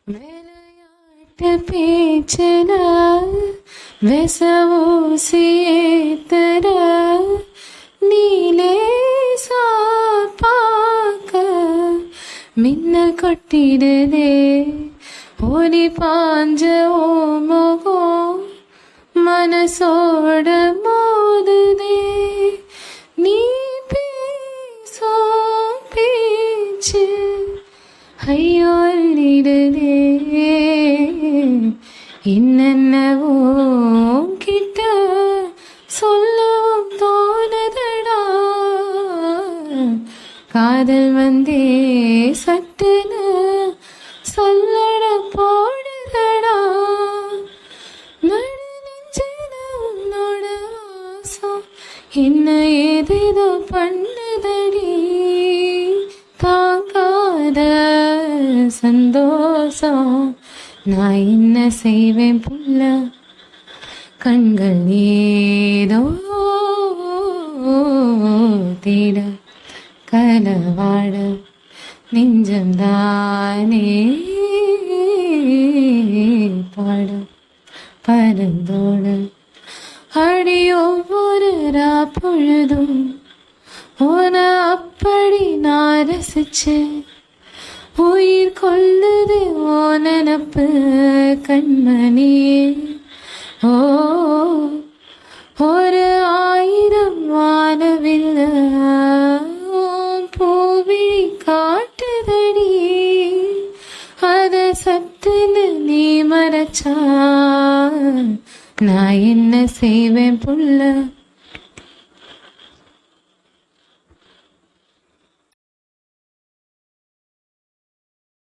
விளையாட்டு பேச்சுல விசவூசி ஏத்துற நீலே சாப்பாக்க மின்னல் கொட்டிடுதே ஓடி பாஞ்ச ஓ முகம் மனசோட மோதுதே நீ பேசோ பேச்சு ஐயோ அள்ளிடுதே என்னென்னவோ கிட்ட சொல்லவும் தோணுதடா காதல் வந்தே சட்டுன்னு சொல்லட போடுதடா நடுநெஞ்சனோட வாசம் என்ன ஏதேதோ பண்ணுதடி தாங்காத சந்தோஷம் நான் என்ன செய்வேன் புள்ள கண்கள் ஏதோ தேட கலவாட நெஞ்சம் தானே பாட பரந்தோட அடி ஒவ்வொரு பொழுதும் ஓன அப்படி நான் ரசிச்சேன் உயிர் கொள்ளுது ஓ நினப்பு கண்மணியே ஓ ஒரு 1000 வானவில்லை பூவிழி காட்டுதடி அத சட்டுன்னு நீ மறைச்சா நான் என்ன செய்வேன் புள்ள